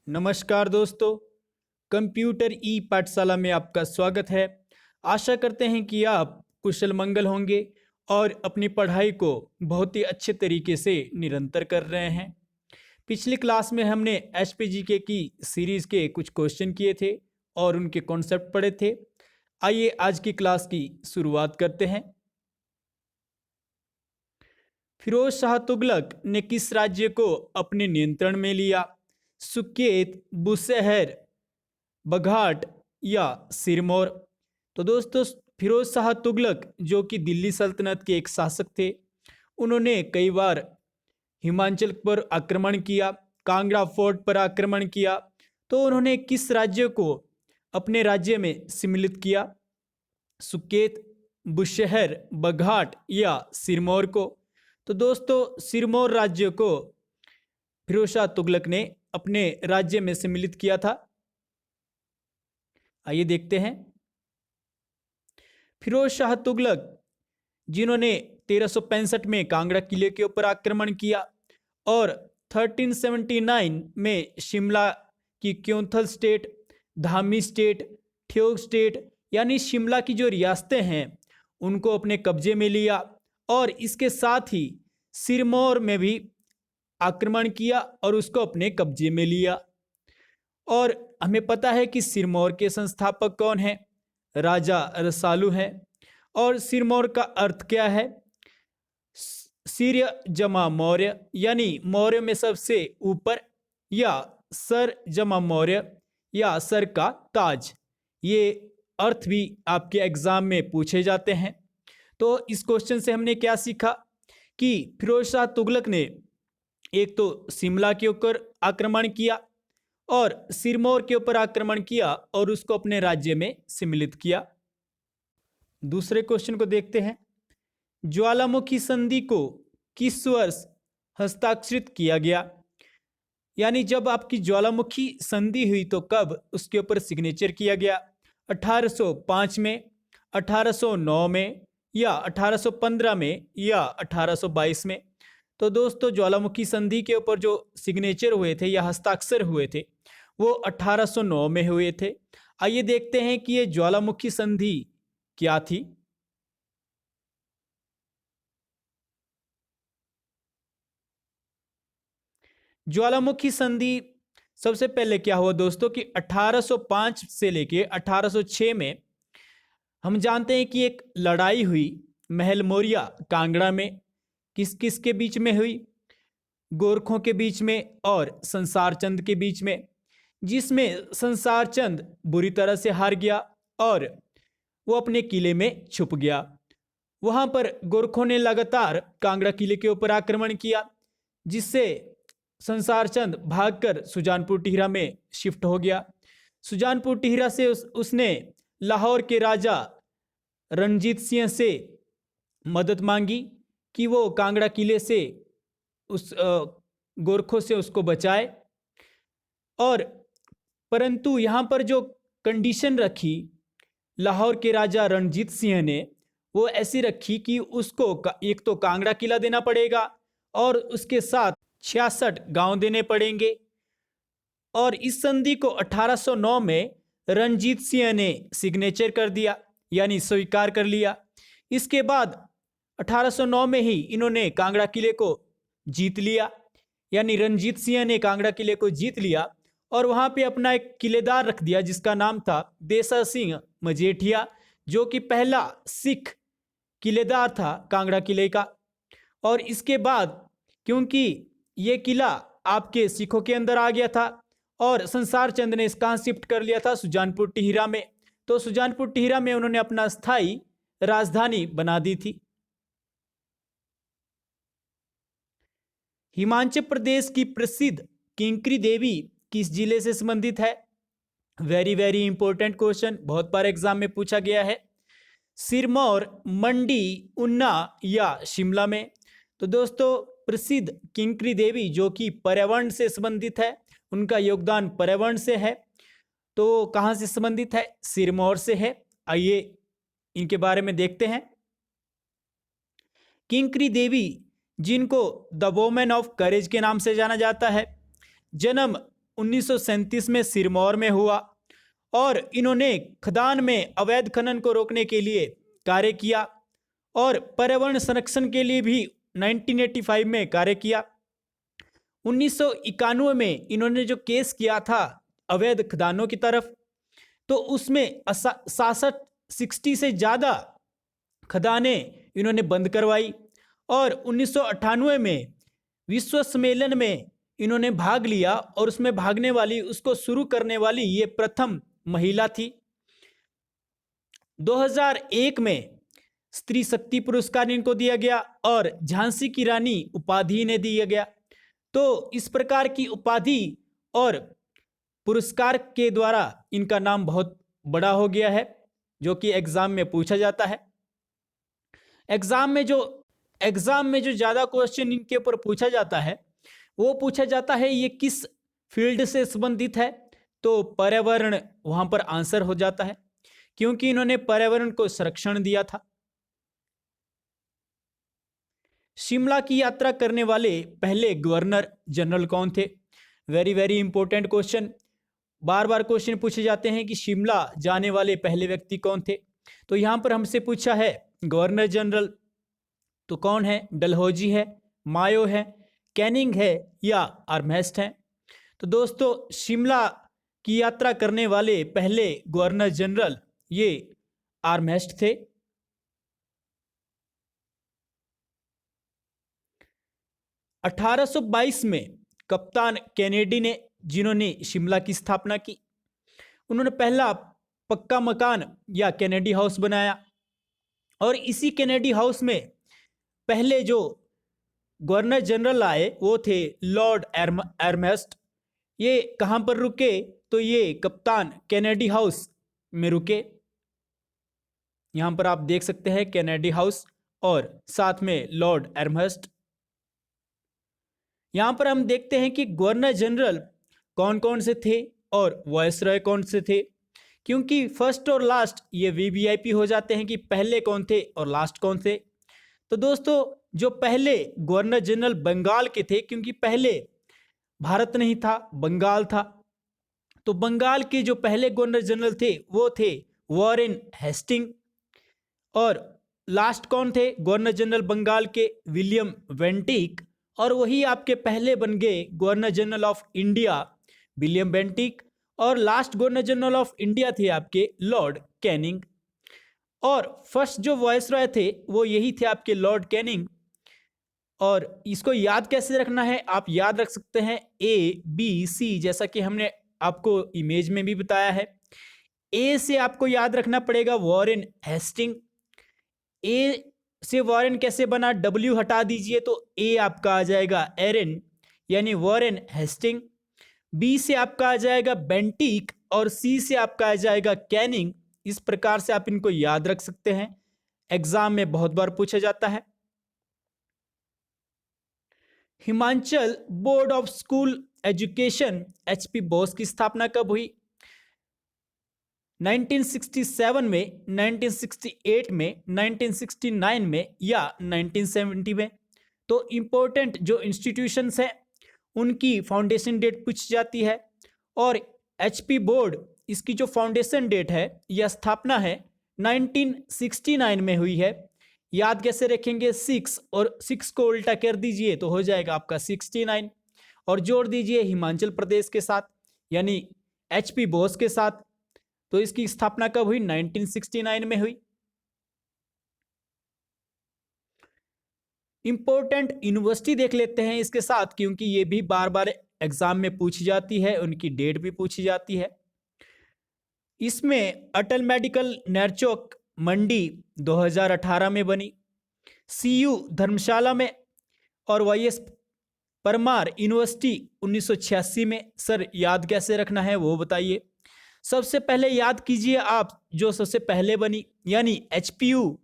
नमस्कार दोस्तों, कंप्यूटर ई पाठशाला में आपका स्वागत है। आशा करते हैं कि आप कुशल मंगल होंगे और अपनी पढ़ाई को बहुत ही अच्छे तरीके से निरंतर कर रहे हैं। पिछली क्लास में हमने एचपीजीके की सीरीज के कुछ क्वेश्चन किए थे और उनके कॉन्सेप्ट पढ़े थे। आइए आज की क्लास की शुरुआत करते हैं। फिरोज शाह तुगलक ने किस राज्य को अपने नियंत्रण में लिया? सुकेत, बुशहर, बघाट या सिरमौर? तो दोस्तों, फिरोज शाह तुगलक जो कि दिल्ली सल्तनत के एक शासक थे, उन्होंने कई बार हिमाचल पर आक्रमण किया, कांगड़ा फोर्ट पर आक्रमण किया। तो उन्होंने किस राज्य को अपने राज्य में सम्मिलित किया? सुकेत, बुशहर, बघाट या सिरमौर को? तो दोस्तों, सिरमौर राज्य को फिरोज शाह तुगलक ने अपने राज्य में सम्मिलित किया था। आइए देखते हैं। फिरोज शाह तुगलक जिन्होंने 1365 में कांगड़ा किले के ऊपर आक्रमण किया और 1379 में शिमला की Keonthal state, Dhami state, Theog state यानी शिमला की जो रियासतें हैं उनको अपने कब्जे में लिया और इसके साथ ही सिरमौर में भी आक्रमण किया और उसको अपने कब्जे में लिया। और हमें पता है कि सिरमौर के संस्थापक कौन हैं? राजा रसालू हैं। और सिरमौर का अर्थ क्या है? सिर जमा मौर्य यानी मौर्य में सबसे ऊपर, या सर जमा मौर्य या सर का ताज। ये अर्थ भी आपके एग्जाम में पूछे जाते हैं। तो इस क्वेश्चन से हमने क्या सीखा कि फिरोज शाह तुगलक ने एक तो शिमला के ऊपर आक्रमण किया और सिरमौर के ऊपर आक्रमण किया और उसको अपने राज्य में सम्मिलित किया। दूसरे क्वेश्चन को देखते हैं। ज्वालामुखी संधि को किस वर्ष हस्ताक्षरित किया गया? यानी जब आपकी ज्वालामुखी संधि हुई तो कब उसके ऊपर सिग्नेचर किया गया? 1805 में, 1809 में या 1815 में या 1822 में? तो दोस्तों, ज्वालामुखी संधि के ऊपर जो सिग्नेचर हुए थे या हस्ताक्षर हुए थे वो 1809 में हुए थे। आइए देखते हैं कि ये ज्वालामुखी संधि क्या थी। ज्वालामुखी संधि सबसे पहले क्या हुआ दोस्तों कि 1805 से लेके 1806 में हम जानते हैं कि एक लड़ाई हुई महल मोरिया कांगड़ा में। किस किस के बीच में हुई? गोरखों के बीच में और संसार चंद के बीच में, जिसमें संसार चंद बुरी तरह से हार गया और वो अपने किले में छुप गया। वहां पर गोरखों ने लगातार कांगड़ा किले के ऊपर आक्रमण किया, जिससे संसार चंद भागकर सुजानपुर टिहरा में शिफ्ट हो गया। सुजानपुर टिहरा से उसने लाहौर के राजा रणजीत सिंह से मदद मांगी कि वो कांगड़ा किले से उस गोरखों से उसको बचाए। और परंतु यहाँ पर जो कंडीशन रखी लाहौर के राजा रणजीत सिंह ने, वो ऐसी रखी कि उसको एक तो कांगड़ा किला देना पड़ेगा और उसके साथ 66 गांव देने पड़ेंगे। और इस संधि को 1809 में रणजीत सिंह ने सिग्नेचर कर दिया यानी स्वीकार कर लिया। इसके बाद 1809 में ही इन्होंने कांगड़ा किले को जीत लिया, यानी रणजीत सिंह ने कांगड़ा किले को जीत लिया और वहां पे अपना एक किलेदार रख दिया जिसका नाम था देसा सिंह मजेठिया, जो कि पहला सिख किलेदार था कांगड़ा किले का। और इसके बाद क्योंकि ये किला आपके सिखों के अंदर आ गया था और संसार चंद ने इसका शिफ्ट कर लिया था सुजानपुर टिहरा में, तो सुजानपुर टिहरा में उन्होंने अपना स्थायी राजधानी बना दी थी। हिमाचल प्रदेश की प्रसिद्ध किंकरी देवी किस जिले से संबंधित है? वेरी वेरी इंपॉर्टेंट क्वेश्चन, बहुत बार एग्जाम में पूछा गया है। सिरमौर, मंडी, ऊना या शिमला में? तो दोस्तों, प्रसिद्ध किंकरी देवी जो कि पर्यावरण से संबंधित है, उनका योगदान पर्यावरण से है, तो कहां से संबंधित है? सिरमौर से है। आइए इनके बारे में देखते हैं। किंकरी देवी जिनको द वोमेन ऑफ करेज के नाम से जाना जाता है, जन्म 1937 में सिरमौर में हुआ और इन्होंने खदान में अवैध खनन को रोकने के लिए कार्य किया और पर्यावरण संरक्षण के लिए भी 1985 में कार्य किया। 1991 में इन्होंने जो केस किया था अवैध खदानों की तरफ, तो उसमें 60 से ज़्यादा खदानें इन्होंने बंद करवाई और 1998 में विश्व सम्मेलन में इन्होंने भाग लिया और उसमें भागने वाली, उसको शुरू करने वाली ये प्रथम महिला थी। 2001 में स्त्री शक्ति पुरस्कार इनको दिया गया और झांसी की रानी उपाधि इन्हें दिया गया। तो इस प्रकार की उपाधि और पुरस्कार के द्वारा इनका नाम बहुत बड़ा हो गया है, जो कि एग्जाम में पूछा जाता है। एग्जाम में जो ज़्यादा क्वेश्चन इनके ऊपर पूछा जाता है वो पूछा जाता है ये किस फील्ड से संबंधित है, तो पर्यावरण वहाँ पर आंसर हो जाता है, क्योंकि इन्होंने पर्यावरण को संरक्षण दिया था। शिमला की यात्रा करने वाले पहले गवर्नर जनरल कौन थे? Very very important question. बार बार क्वेश्चन पूछे जाते हैं कि शिमला जाने वाले पहले व्यक्ति कौन थे। तो यहाँ पर हमसे पूछा है गवर्नर जनरल, तो कौन है? डलहौजी है, मायो है, कैनिंग है या आर्महेस्ट है? तो दोस्तों शिमला की यात्रा करने वाले पहले गवर्नर जनरल ये आर्महेस्ट थे। (1822) में कप्तान कैनेडी ने, जिन्होंने शिमला की स्थापना की, उन्होंने पहला पक्का मकान या कैनेडी हाउस बनाया और इसी कैनेडी हाउस में पहले जो गवर्नर जनरल आए वो थे लॉर्ड आर्महेस्ट। ये कहाँ पर रुके? तो ये कप्तान कैनेडी हाउस में रुके। यहाँ पर आप देख सकते हैं कैनेडी हाउस और साथ में लॉर्ड आर्महेस्ट। यहाँ पर हम देखते हैं कि गवर्नर जनरल कौन कौन से थे और वायसरॉय कौन से थे, क्योंकि फर्स्ट और लास्ट ये वीवीआईपी हो जाते हैं कि पहले कौन थे और लास्ट कौन थे। तो दोस्तों जो पहले गवर्नर जनरल बंगाल के थे, क्योंकि पहले भारत नहीं था, बंगाल था, तो बंगाल के जो पहले गवर्नर जनरल थे वो थे वॉरेन हेस्टिंग। और लास्ट कौन थे गवर्नर जनरल बंगाल के? William Bentinck. और वही आपके पहले बन गए governor general of India William Bentinck. और last governor general of India थे आपके लॉर्ड कैनिंग। और फर्स्ट जो वायसरॉय थे वो यही थे आपके लॉर्ड कैनिंग। और इसको याद कैसे रखना है? आप याद रख सकते हैं ABC, जैसा कि हमने आपको इमेज में भी बताया है। ए से आपको याद रखना पड़ेगा वॉरेन हेस्टिंग। ए से वॉरेन कैसे बना? W हटा दीजिए तो ए आपका आ जाएगा एरन, यानी वॉरेन हेस्टिंग। बी से आपका आ जाएगा बेंटिक और सी से आपका आ जाएगा कैनिंग। इस प्रकार से आप इनको याद रख सकते हैं, एग्जाम में बहुत बार पूछा जाता है। Himachal board of school education HP Bose की स्थापना कब हुई? 1967 में, 1968 में, 1969 में या 1970 में? तो इम्पोर्टेंट जो इंस्टीट्यूशंस हैं उनकी फाउंडेशन डेट पूछी जाती है। और HP बोर्ड, इसकी जो फाउंडेशन डेट है या स्थापना है 1969 में हुई है। याद कैसे रखेंगे? 6 और 6 को उल्टा कर दीजिए तो हो जाएगा आपका 69 और जोड़ दीजिए हिमाचल प्रदेश के साथ, यानी HP बोस के साथ। तो इसकी स्थापना कब हुई? 1969 में हुई। इंपॉर्टेंट यूनिवर्सिटी देख लेते हैं इसके साथ, क्योंकि ये भी बार बार एग्जाम में पूछी जाती है, उनकी डेट भी पूछी जाती है। इसमें अटल मेडिकल नेरचौक मंडी 2018 में बनी, CU धर्मशाला में, और YS परमार यूनिवर्सिटी 1986 में। सर याद कैसे रखना है वो बताइए। सबसे पहले याद कीजिए आप जो सबसे पहले बनी, यानी HPU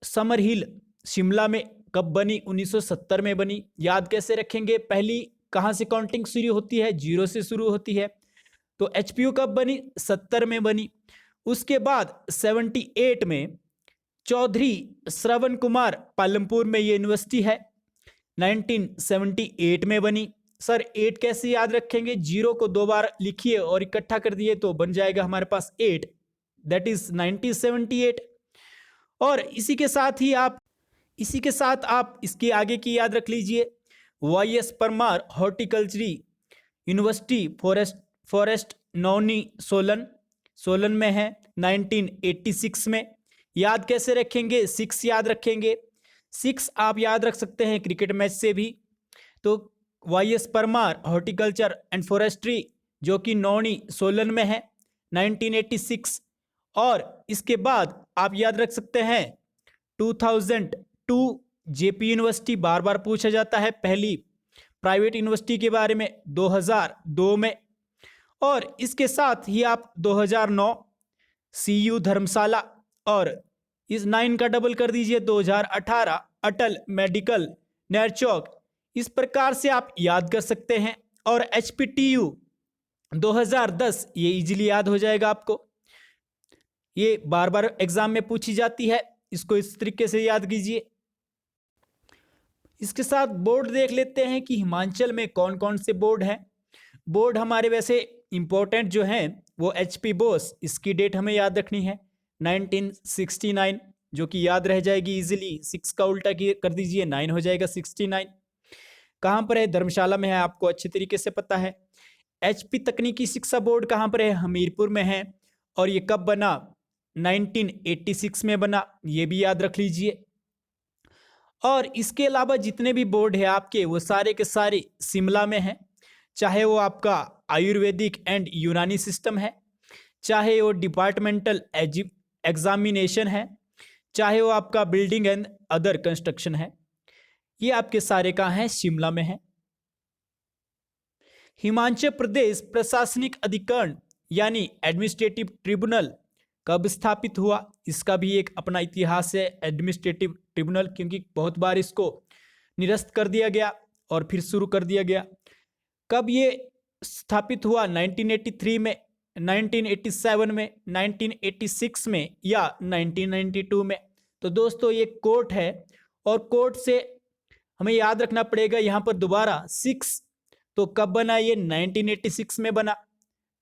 समर हिल शिमला में कब बनी? 1970 में बनी। याद कैसे रखेंगे? पहली कहाँ से काउंटिंग शुरू होती है? 0 से शुरू होती है। तो HPU कब बनी? 70 में बनी। उसके बाद 78 में चौधरी श्रवण कुमार पालमपुर में ये यूनिवर्सिटी है, 1978 में बनी। सर 8 कैसे याद रखेंगे? 0 को 2 बार लिखिए और इकट्ठा कर दिए तो बन जाएगा हमारे पास 8, दैट इज 1978। और इसी के साथ आप इसके आगे की याद रख लीजिए। Y S Parmar horticulture university forest Nauni Solan, Solan में है, 1986 में। याद कैसे रखेंगे? 6 याद रखेंगे। 6 आप याद रख सकते हैं क्रिकेट मैच से भी। तो Y S Parmar horticulture and forestry जो कि नौनी सोलन में है, 1986। और इसके बाद आप याद रख सकते हैं 2002 जेपी यूनिवर्सिटी, बार बार पूछा जाता है, पहली प्राइवेट यूनिवर्सिटी के बारे में, 2002 में। और इसके साथ ही आप 2009 सीयू धर्मशाला, और इस 9 का डबल कर दीजिए 2018 अटल मेडिकल नेरचौक। इस प्रकार से आप याद कर सकते हैं। और HPTU 2010 ये इजीली याद हो जाएगा आपको, ये बार बार एग्जाम में पूछी जाती है, इसको इस तरीके से याद कीजिए। इसके साथ बोर्ड देख लेते हैं कि हिमाचल में कौन कौन से बोर्ड हैं। बोर्ड हमारे वैसे इंपॉर्टेंट जो हैं वो HP बोस, इसकी डेट हमें याद रखनी है 1969, जो कि याद रह जाएगी इजीली। 6 का उल्टा कर दीजिए 9 हो जाएगा 69। कहाँ पर है? धर्मशाला में है, आपको अच्छे तरीके से पता है। HP तकनीकी शिक्षा बोर्ड कहाँ पर है? हमीरपुर में है। और ये कब बना? 1986 में बना, ये भी याद रख लीजिए। और इसके अलावा जितने भी बोर्ड है आपके वो सारे के सारे शिमला में हैं, चाहे वो आपका आयुर्वेदिक एंड यूनानी सिस्टम है, चाहे वो डिपार्टमेंटल एग्जामिनेशन है, चाहे वो आपका बिल्डिंग एंड अदर कंस्ट्रक्शन है, ये आपके सारे कहाँ हैं? शिमला में है। हिमाचल प्रदेश प्रशासनिक अधिकरण यानी एडमिनिस्ट्रेटिव ट्रिब्यूनल कब स्थापित हुआ? इसका भी एक अपना इतिहास है, एडमिनिस्ट्रेटिव ट्रिब्यूनल, क्योंकि बहुत बार इसको निरस्त कर दिया गया और फिर शुरू कर दिया गया। कब ये स्थापित हुआ? 1983 में, 1987 में, 1986 में या 1992 में? तो दोस्तों ये कोर्ट है, और कोर्ट से हमें याद रखना पड़ेगा यहाँ पर दोबारा 6। तो कब बना ये? 1986 में बना।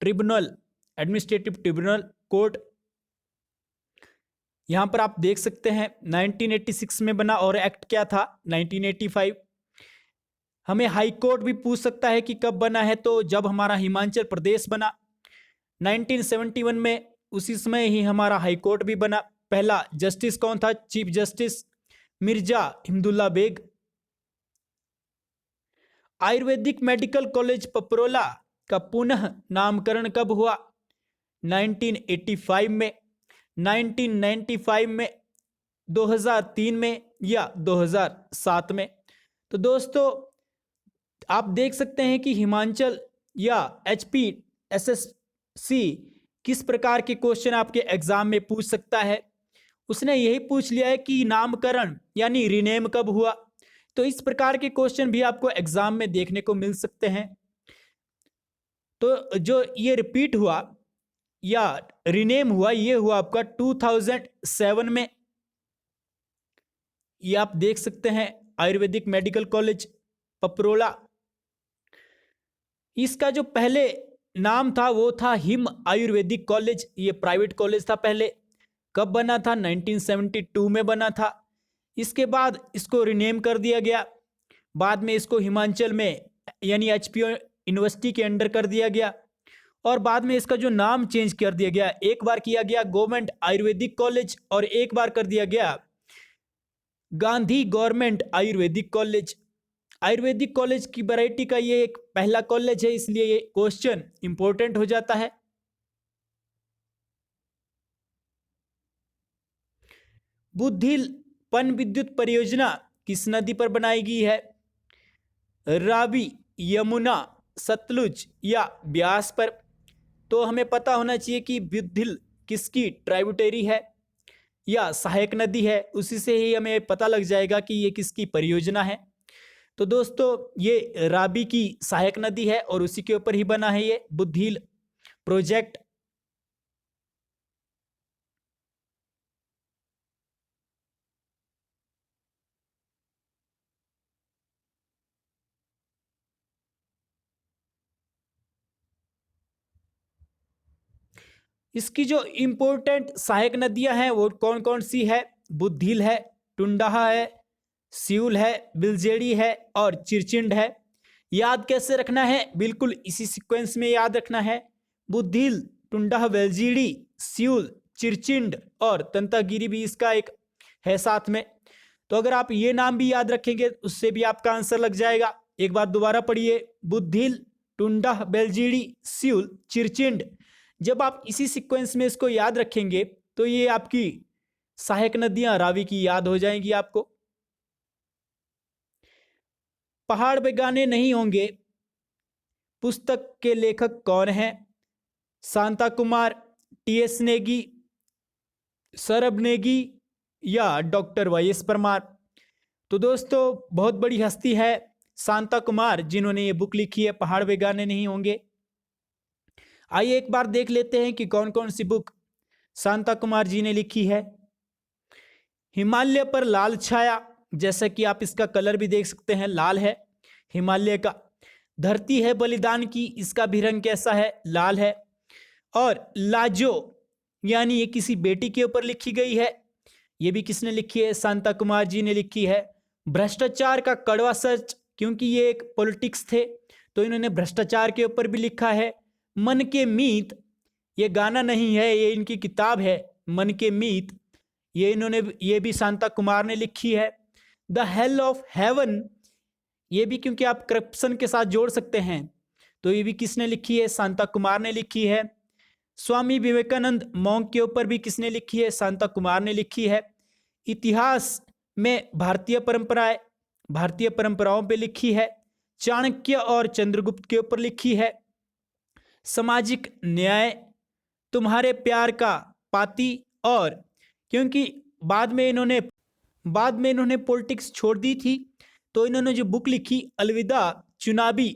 ट्रिब्यूनल, एडमिनिस्ट्रेटिव ट्रिब्यूनल कोर्ट, यहां पर आप देख सकते हैं 1986 में बना। और एक्ट क्या था? 1985। हमें हाई कोर्ट भी पूछ सकता है कि कब बना है, तो जब हमारा हिमाचल प्रदेश बना 1971 में, उसी समय ही हमारा हाई कोर्ट भी बना। पहला जस्टिस कौन था? Chief justice Mirza Hameedullah Beg. Ayurvedic medical college Paprola का पुनः नामकरण कब हुआ? 1985 में, 1995 में, 2003 में या 2007 में? तो दोस्तों आप देख सकते हैं कि हिमाचल या HPSSC किस प्रकार के क्वेश्चन आपके एग्जाम में पूछ सकता है। उसने यही पूछ लिया है कि नामकरण यानी रीनेम कब हुआ। तो इस प्रकार के क्वेश्चन भी आपको एग्जाम में देखने को मिल सकते हैं। तो जो ये रिपीट हुआ या रीनेम हुआ, ये हुआ आपका 2007 में। ये आप देख सकते हैं आयुर्वेदिक मेडिकल कॉलेज पपरोला। इसका जो पहले नाम था वो था हिम आयुर्वेदिक कॉलेज, ये प्राइवेट कॉलेज था पहले। कब बना था? 1972 में बना था। इसके बाद इसको रीनेम कर दिया गया, बाद में इसको हिमाचल में यानी HPO यूनिवर्सिटी के अंडर कर दिया गया, और बाद में इसका जो नाम चेंज कर दिया गया, एक बार किया गया गवर्नमेंट आयुर्वेदिक कॉलेज और एक बार कर दिया गया Gandhi government Ayurvedic college. Ayurvedic college की वैरायटी का ये एक पहला कॉलेज है, इसलिए ये क्वेश्चन इंपॉर्टेंट हो जाता है। बुद्धिल पन विद्युत परियोजना किस नदी पर बनाई गई है? रावी, यमुना, सतलुज या ब्यास पर? तो हमें पता होना चाहिए कि बुद्धिल किसकी ट्राइब्यूटरी है या सहायक नदी है, उसी से ही हमें पता लग जाएगा कि ये किसकी परियोजना है। तो दोस्तों ये रावी की सहायक नदी है और उसी के ऊपर ही बना है ये बुद्धिल प्रोजेक्ट। इसकी जो इम्पोर्टेंट सहायक नदियां हैं वो कौन कौन सी है? बुद्धिल है, टुंडाहा है, सियूल है, बिलजेड़ी है और चिरचिंड है। याद कैसे रखना है? बिल्कुल इसी सीक्वेंस में याद रखना है। बुद्धिल, टुंडाहा, बेलजीड़ी, सियूल, चिरचिंड और तंतागिरी भी इसका एक है साथ में। तो अगर आप ये नाम भी याद रखेंगे उससे भी आपका आंसर लग जाएगा। एक बार दोबारा पढ़िए, बुद्धिल, टुंडाह, बेलजीड़ी, सियूल, चिरचिंड। जब आप इसी सीक्वेंस में इसको याद रखेंगे तो ये आपकी सहायक नदियां रावी की याद हो जाएंगी आपको। पहाड़ पे गाने नहीं होंगे पुस्तक के लेखक कौन हैं? शांता कुमार, टी.एस. नेगी, सरब नेगी या डॉक्टर वाई.एस. परमार। तो दोस्तों बहुत बड़ी हस्ती है शांता कुमार जिन्होंने ये बुक लिखी है पहाड़ पे गाने नहीं होंगे। आइए एक बार देख लेते हैं कि कौन कौन सी बुक शांता कुमार जी ने लिखी है। हिमालय पर लाल छाया, जैसा कि आप इसका कलर भी देख सकते हैं, लाल है हिमालय का। धरती है बलिदान की, इसका भी रंग कैसा है? लाल है। और लाजो यानी ये किसी बेटी के ऊपर लिखी गई है। ये भी किसने लिखी है? शांता कुमार जी ने लिखी है। भ्रष्टाचार का कड़वा सच, क्योंकि ये एक पॉलिटिक्स थे तो इन्होंने भ्रष्टाचार के ऊपर भी लिखा है। मन के मीत, ये गाना नहीं है, ये इनकी किताब है मन के मीत, ये भी शांता कुमार ने लिखी है। द हेल ऑफ हेवन, ये भी क्योंकि आप करप्शन के साथ जोड़ सकते हैं तो ये भी किसने लिखी है? शांता कुमार ने लिखी है। स्वामी विवेकानंद मॉन्क के ऊपर भी किसने लिखी है? शांता कुमार ने लिखी है। इतिहास में भारतीय परंपराओं पे लिखी है। चाणक्य और चंद्रगुप्त के ऊपर लिखी है। सामाजिक न्याय, तुम्हारे प्यार का पाती, और क्योंकि बाद में इन्होंने पॉलिटिक्स छोड़ दी थी तो इन्होंने जो बुक लिखी अलविदा चुनावी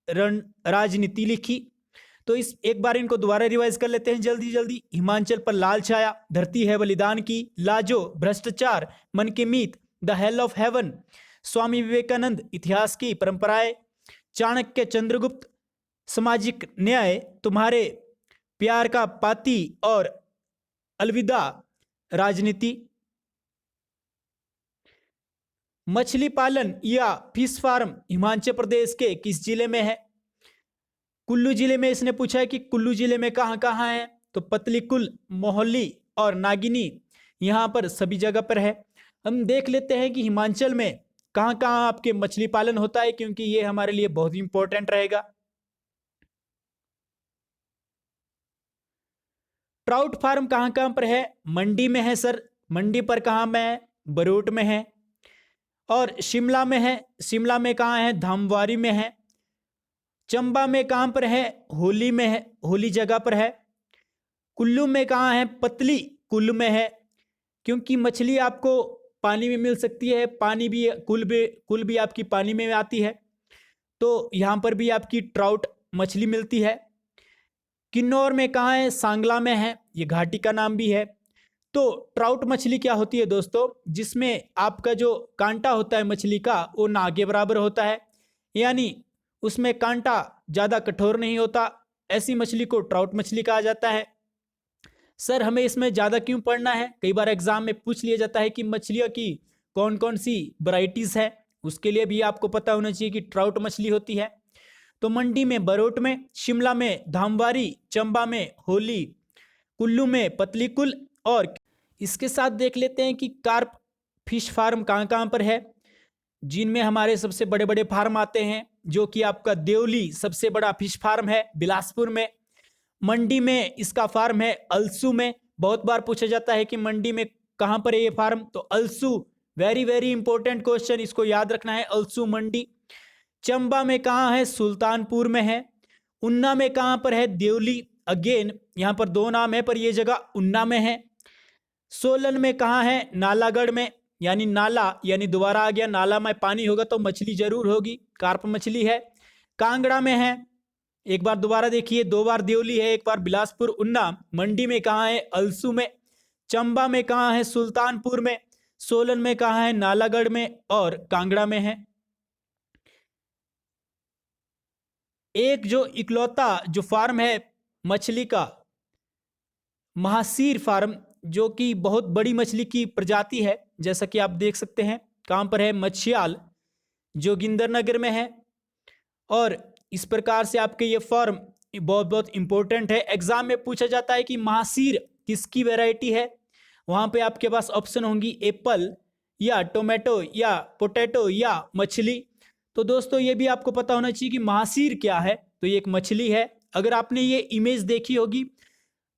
राजनीति लिखी। तो इस एक बार इनको दोबारा रिवाइज कर लेते हैं जल्दी जल्दी। हिमाचल पर लाल छाया, धरती है बलिदान की, लाजो, भ्रष्टाचार, मन के मीत, the hell of haven, Swami Vivekananda, इतिहास की परंपराएं, चाणक्य, चंद्रगुप्त, सामाजिक न्याय, तुम्हारे प्यार का पाती और अलविदा राजनीति। मछली पालन या फिश फार्म हिमाचल प्रदेश के किस जिले में है? कुल्लू जिले में। इसने पूछा है कि कुल्लू जिले में कहाँ कहाँ है? तो पतलीकुल, मोहल्ली और नागिनी यहाँ पर सभी जगह पर है। हम देख लेते हैं कि हिमाचल में कहाँ कहाँ आपके मछली पालन होता है, क्योंकि ये हमारे लिए बहुत इंपॉर्टेंट रहेगा। ट्राउट फार्म कहाँ कहाँ पर है? मंडी में है सर। मंडी पर कहाँ में है? बरोट में है। और शिमला में है। शिमला में कहाँ है? धामवारी में है। चंबा में कहाँ पर है? होली में है, होली जगह पर है। कुल्लू में कहाँ है? पतली कुल्लू में है, क्योंकि मछली आपको पानी में मिल सकती है, पानी भी कुल भी आपकी पानी में आती है, तो यहाँ पर भी आपकी ट्राउट मछली मिलती है। किन्नौर में कहाँ है? सांगला में है, ये घाटी का नाम भी है। तो ट्राउट मछली क्या होती है दोस्तों? जिसमें आपका जो कांटा होता है मछली का वो ना के बराबर होता है, यानी उसमें कांटा ज़्यादा कठोर नहीं होता। ऐसी मछली को ट्राउट मछली कहा जाता है। सर हमें इसमें ज़्यादा क्यों पढ़ना है? कई बार एग्जाम में पूछ लिया जाता है कि मछलियों की कौन कौन सी वैरायटीज़ है, उसके लिए भी आपको पता होना चाहिए कि ट्राउट मछली होती है। तो मंडी में बरोट में, शिमला में धामवारी, चंबा में होली, कुल्लू में पतलीकुल, और इसके साथ देख लेते हैं कि कार्प फिश फार्म कहाँ कहाँ पर है, जिनमें हमारे सबसे बड़े बड़े फार्म आते हैं, जो कि आपका देवली सबसे बड़ा फिश फार्म है बिलासपुर में। मंडी में इसका फार्म है अलसू में। बहुत बार पूछा जाता है कि मंडी में कहाँ पर है ये फार्म, तो अलसू, वेरी वेरी इंपॉर्टेंट क्वेश्चन, इसको याद रखना है, अलसू मंडी। चंबा में कहाँ है? सुल्तानपुर में है। उन्ना में कहाँ पर है? देवली, अगेन यहाँ पर दो नाम है पर ये जगह उन्ना में है। सोलन में कहाँ है? नालागढ़ में, यानी नाला यानी दोबारा आ गया, नाला में पानी होगा तो मछली जरूर होगी, कार्प मछली है। कांगड़ा में है, एक बार दोबारा देखिए, दो बार देवली है, एक बार बिलासपुर, उन्ना। मंडी में कहाँ है? अलसू में। चंबा में कहाँ है? सुल्तानपुर में। सोलन में कहाँ है? नालागढ़ में, और कांगड़ा में है। एक जो इकलौता जो फार्म है मछली का महासीर फार्म, जो कि बहुत बड़ी मछली की प्रजाति है, जैसा कि आप देख सकते हैं। कहाँ पर है? मछियाल, जोगिंदरनगर में है। और इस प्रकार से आपके ये फार्म बहुत बहुत इंपॉर्टेंट है। एग्जाम में पूछा जाता है कि महासीर किसकी वैरायटी है। वहाँ पे आपके पास ऑप्शन होंगी एप्पल या टोमेटो या पोटैटो या मछली। तो दोस्तों ये भी आपको पता होना चाहिए कि महासीर क्या है। तो ये एक मछली है। अगर आपने ये इमेज देखी होगी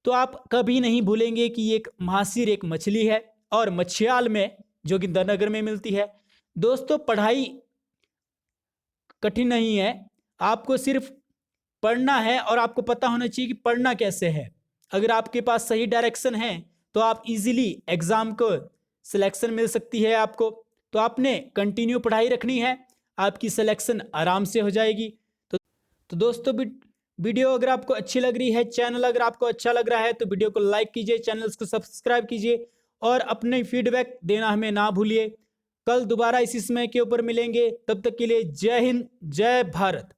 तो आप कभी नहीं भूलेंगे कि ये एक महासीर एक मछली है और मछियाल में, जो कि जोगिंदरनगर में मिलती है। दोस्तों पढ़ाई कठिन नहीं है, आपको सिर्फ पढ़ना है और आपको पता होना चाहिए कि पढ़ना कैसे है। अगर आपके पास सही डायरेक्शन है तो आप इजीली एग्जाम को सिलेक्शन मिल सकती है आपको। तो आपने कंटिन्यू पढ़ाई रखनी है, आपकी सिलेक्शन आराम से हो जाएगी। तो दोस्तों वीडियो अगर आपको अच्छी लग रही है, चैनल अगर आपको अच्छा लग रहा है तो वीडियो को लाइक कीजिए, चैनल को सब्सक्राइब कीजिए और अपने फीडबैक देना हमें ना भूलिए। कल दोबारा इसी समय के ऊपर मिलेंगे, तब तक के लिए जय हिंद, जय भारत।